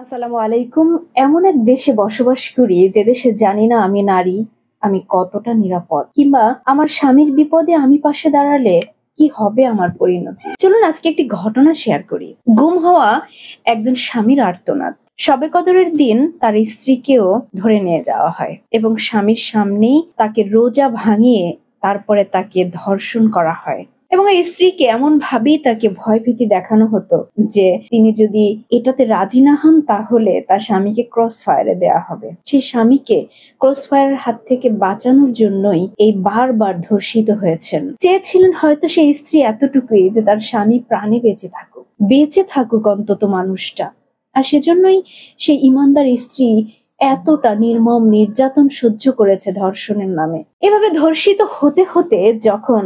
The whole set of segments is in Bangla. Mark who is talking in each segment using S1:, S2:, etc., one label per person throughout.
S1: আসসালামু আলাইকুম। এমন এক দেশে বসবাস করি যে দেশে জানি না আমি নারী, আমি কতটা নিরাপদ কিংবা আমার স্বামীর বিপদে আমি পাশে দাঁড়ালে কি হবে আমার পরিণতি। চলুন আজকে একটি ঘটনা শেয়ার করি। গুম হওয়া একজন স্বামীর আর্তনাদ। শবে কদরের দিন তার স্ত্রীকেও ধরে নিয়ে যাওয়া হয় এবং স্বামীর সামনেই তাকে রোজা ভাঙিয়ে তারপরে তাকে ধর্ষণ করা হয়। এবং এই স্ত্রীকে এমন ভাবেই তাকে ভয়ভীতি দেখানো হতো যে তিনি যদি এটাতে রাজি না হন তাহলে তার স্বামীকে ক্রস ফায়ারে দেওয়া হবে। সেই স্বামীকে ক্রস ফায়ারের হাত থেকে বাঁচানোর জন্যই এই বারবার ধর্ষিত হয়েছেন। চেয়েছিলেন হয়তো সেই স্ত্রী এতটুকুই যে তার স্বামী প্রাণে বেঁচে থাকুক অন্তত মানুষটা। আর সেজন্যই সেই ইমানদার স্ত্রী এতটা নির্মম নির্যাতন সহ্য করেছে ধর্ষণের নামে। এভাবে ধর্ষিত হতে হতে যখন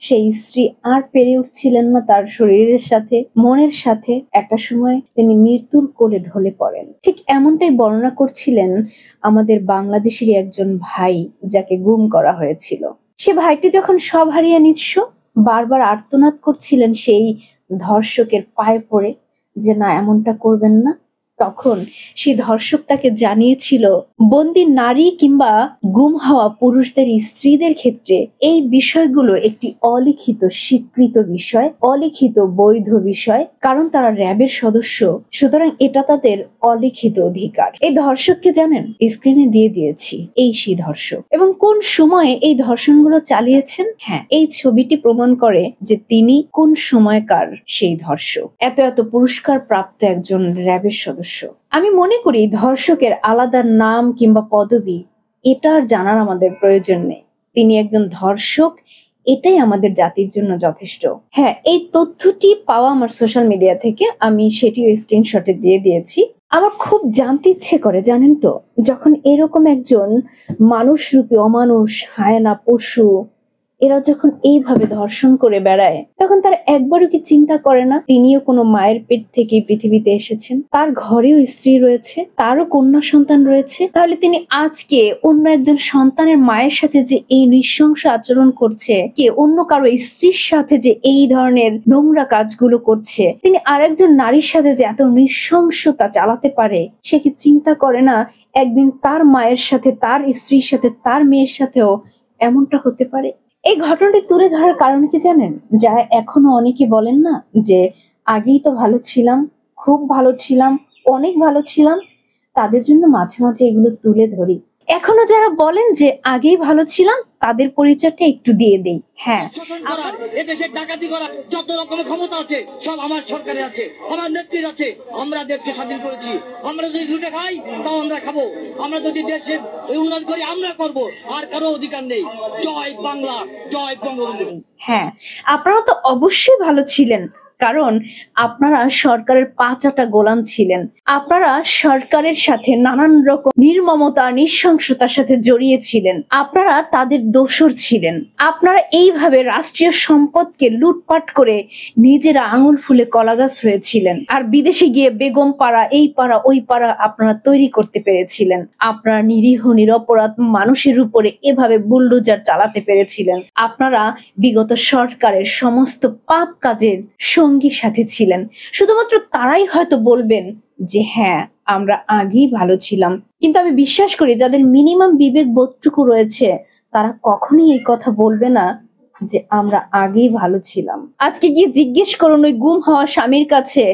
S1: সেই স্ত্রী আর পেরে উঠছিলেন না তার শরীরের সাথে মনের সাথে, একটা সময় তিনি মৃত্যুর কোলে ঢলে পড়েন। ঠিক এমনটাই বর্ণনা করছিলেন আমাদের বাংলাদেশেরই একজন ভাই যাকে গুম করা হয়েছিল। সে ভাইটি যখন সব হারিয়ে নিঃস্ব, বারবার আর্তনাদ করছিলেন সেই ধর্ষকের পায়ে পড়ে যে না এমনটা করবেন না। তখন সেই ধর্ষক তাকে জানিয়েছিল বন্দী নারী কিংবা গুম হওয়া পুরুষদের স্ত্রীদের ক্ষেত্রে এই বিষয়গুলো একটি অলিখিত স্বীকৃত বিষয়, অলিখিত বৈধ বিষয়, কারণ তারা র্যাবের সদস্য, সুতরাং এটা তাদের অলিখিত অধিকার। এই ধর্ষককে জানেন, স্ক্রিনে দিয়ে দিয়েছি, এই সেই ধর্ষক এবং কোন সময়ে এই ধর্ষণগুলো চালিয়েছেন। হ্যাঁ, এই ছবিটি প্রমাণ করে যে তিনি কোন সময়কার সেই ধর্ষক, এত এত পুরস্কার প্রাপ্ত একজন র্যাবের সদস্য। আমি মনে করি ধর্ষকের আলাদা নাম কিংবা পদবি এটা আর জানার আমাদের প্রয়োজন নেই। তিনি একজন ধর্ষক, এটাই আমাদের জাতির জন্য যথেষ্ট। হ্যাঁ, এই তথ্যটি পাওয়া আমার সোশ্যাল মিডিয়া থেকে, আমি সেটিও স্ক্রিনশটে দিয়ে দিয়েছি। আমার খুব জানতে ইচ্ছে করে জানেন তো, যখন এরকম একজন মানুষরূপী অমানুষ, হায়না, পশু, এরা যখন এইভাবে ধর্ষণ করে বেড়ায়, তখন তারা একবারও কি চিন্তা করে না তিনিও কোনো মায়ের পেট থেকে পৃথিবীতে এসেছেন, তার ঘরেও স্ত্রী রয়েছে, তারও কন্যা সন্তান রয়েছে। তাহলে তিনি আজকে অন্য একজন সন্তানের মায়ের সাথে যে এই নৃশংস আচরণ করছে, কে অন্য কারো স্ত্রীর সাথে যে এই ধরনের নোংরা কাজগুলো করছে, তিনি আরেকজন নারীর সাথে যে এত নৃশংসতা চালাতে পারে, সে কি চিন্তা করে না একদিন তার মায়ের সাথে, তার স্ত্রীর সাথে, তার মেয়ের সাথেও এমনটা হতে পারে। এই ঘটনাটি তুলে ধরার কারণ কি জানেন? যারা এখনো অনেকে বলেন না যে আগেই তো ভালো ছিলাম, খুব ভালো ছিলাম, অনেক ভালো ছিলাম, তাদের জন্য মাঝে মাঝে এগুলো তুলে ধরি। এখনো যারা বলেন যে আগেই ভালো ছিলাম, তাদের পরিচয়টা একটু দিয়ে দেই। হ্যাঁ,
S2: এদেশের ডাকাতি করা যত রকমের ক্ষমতা আছে সব আমার সরকারে আছে, আমার নেত্রীর আছে। আমরা দেশকে স্বাধীন করেছি, আমরা যদি লুটে খাই তাও আমরা খাবো, আমরা যদি দেশের উন্নয়ন করি আমরা করব, আর কারো অধিকার নেই। জয় বাংলা, জয় বঙ্গবন্ধু।
S1: হ্যাঁ, আপনারা তো অবশ্যই ভালো ছিলেন, কারণ আপনারা সরকারের পাঁচাটা গোলাম ছিলেন। আপনারা সরকারের সাথে নানান রকম নির্মমতা, নৃশংসতার সাথে জড়িয়ে ছিলেন। আপনারা তাদের দোসর ছিলেন। আপনারা এইভাবে রাষ্ট্রীয় সম্পদকে লুটপাট করে নিজেরা আঙুল ফুলে কলাগাছ হয়েছিলেন। আর বিদেশে গিয়ে বেগম পাড়া, এই পাড়া, ওই পাড়া আপনারা তৈরি করতে পেরেছিলেন। আপনারা নিরীহ নিরপরাধ মানুষের উপরে এভাবে বুলডোজার চালাতে পেরেছিলেন। আপনারা বিগত সরকারের সমস্ত পাপ কাজের সঙ্গী সাথী ছিলেন। শুধুমাত্র তারাই হয়তো বলবেন যে হ্যাঁ আমরা আগেই ভালো ছিলাম, কিন্তু আমি বিশ্বাস করি যাদের মিনিমাম বিবেক বোধটুকু রয়েছে তারা কখনোই এই কথা বলবে না যে আমরা আগেই ভালো ছিলাম। আজকে গিয়ে জিজ্ঞেস করুন ওই গুম হওয়া স্বামীর কাছে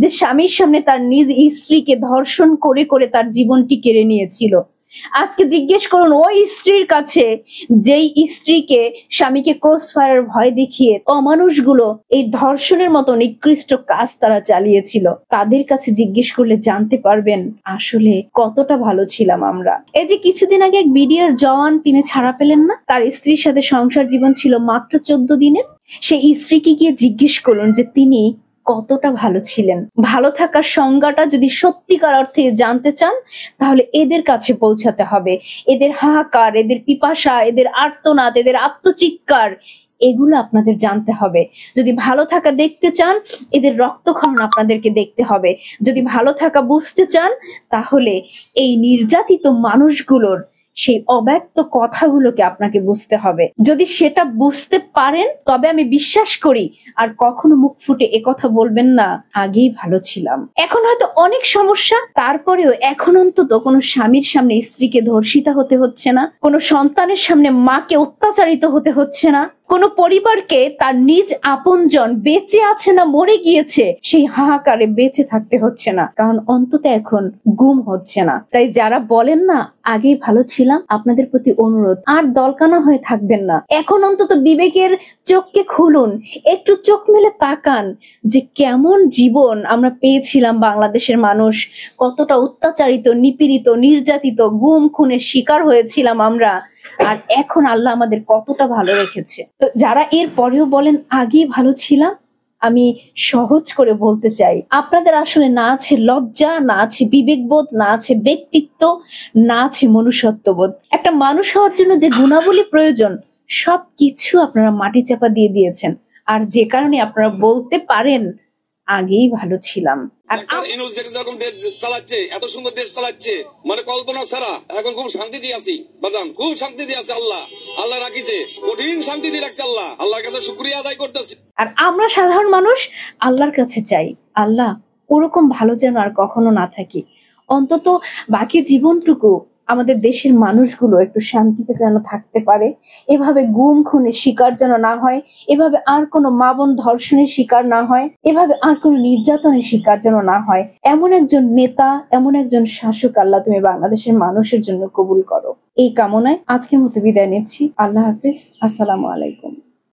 S1: যে স্বামীর সামনে তার নিজ স্ত্রীকে ধর্ষণ করে করে তার জীবনটি কেড়ে নিয়েছিল। আজকে জিজ্ঞেস করুন ওই স্ত্রীর কাছে যেই স্ত্রীকে স্বামীকে ক্রস ফায়ার ভয় দেখিয়ে অমানুষগুলো এই ধর্ষণের মতো নিকৃষ্ট কাজ তারা চালিয়েছিল। তাদের কাছে জিজ্ঞেস করলে জানতে পারবেন আসলে কতটা ভালো ছিলাম আমরা। এই যে কিছুদিন আগে এক বিডিআর জওয়ান, তিনি ছাড়া পেলেন না, তার স্ত্রীর সাথে সংসার জীবন ছিল মাত্র 14 দিনের। সেই স্ত্রীকে গিয়ে জিজ্ঞেস করুন যে তিনি কতটা ভালো ছিলেন। ভালো থাকার সংজ্ঞাটা যদি সত্যিকার অর্থে জানতে চান তাহলে এদের কাছে পৌঁছাতে হবে। এদের হাহাকার, এদের পিপাসা, এদের আর্তনাদ, এদের আত্মচিৎকার, এগুলো আপনাদের জানতে হবে। যদি ভালো থাকা দেখতে চান এদের রক্তক্ষরণ আপনাদেরকে দেখতে হবে। যদি ভালো থাকা বুঝতে চান তাহলে এই নির্যাতিত মানুষগুলোর সেই অব্যক্ত কথাগুলোকে আপনাকে বুঝতে হবে। যদি সেটা বুঝতে পারেন তবে আমি বিশ্বাস করি আর কখনো মুখ ফুটে একথা বলবেন না আগেই ভালো ছিলাম। এখন হয়তো অনেক সমস্যা, তারপরেও এখন অন্তত কোনো স্বামীর সামনে স্ত্রীকে ধর্ষিতা হতে হচ্ছে না, কোনো সন্তানের সামনে মাকে অত্যাচারিত হতে হচ্ছে না, কোনো পরিবারকে তার নিজ আপনজন বেঁচে আছে না মরে গিয়েছে সেই হাহাকারে বেঁচে থাকতে হচ্ছে না, কারণ অন্তত এখন গুম হচ্ছে না। তাই যারা বলেন না আগেই ভালো ছিলাম, আপনাদের প্রতি অনুরোধ, আর দলকানা হয়ে থাকবেন না। এখন অন্তত বিবেকের চোখকে খুলুন, একটু চোখ মেলে তাকান যে কেমন জীবন আমরা পেয়েছিলাম। বাংলাদেশের মানুষ কতটা অত্যাচারিত, নিপীড়িত, নির্যাতিত, গুম খুনের শিকার হয়েছিলাম আমরা, আর এখন আল্লাহ আমাদের কতটা ভালো রেখেছে। তো যারা এর পরেও বলেন আগেই ভালো ছিলাম, আমি সহজ করে বলতে চাই আপনাদের আসলে না আছে লজ্জা, না আছে বিবেকবোধ, না আছে ব্যক্তিত্ব, না আছে মনুষ্যত্ববোধ। একটা মানুষ হওয়ার জন্য যে গুণাবলী প্রয়োজন সবকিছু আপনারা মাটি চাপা দিয়ে দিয়েছেন, আর যে কারণে আপনারা বলতে পারেন আগেই ভালো ছিলাম। আর
S3: ইউনূস যেরকম দেশ চালাচ্ছে, এত সুন্দর দেশ চালাচ্ছে, মানে কল্পনা ছাড়া। এখন খুব শান্তি দিয়ে আছি বাজান, খুব শান্তি দিয়ে আছে। আল্লাহ রাখিছে, কঠিন শান্তি দিয়ে রাখছে আল্লাহ। আল্লাহর কাছে শুকরিয়া আদায় করতেছি।
S1: আর আমরা সাধারণ মানুষ আল্লাহর কাছে চাই, আল্লাহ ওরকম ভালো যেন আর কখনো না থাকি। অন্তত বাকি জীবনটুকু আমাদের দেশের মানুষগুলো একটু শান্তিতে যেন থাকতে পারে, এভাবে গুম খুনের শিকার যেন না হয়, এভাবে আর কোনো মা বোন ধর্ষণের শিকার না হয়, এভাবে আর কোনো নির্যাতনের শিকার যেন না হয়। এমন একজন নেতা, এমন একজন শাসক আল্লাহ তুমি বাংলাদেশের মানুষের জন্য কবুল করো। এই কামনায় আজকের মতো বিদায় নিচ্ছি। আল্লাহ হাফিজ, আসসালামু আলাইকুম।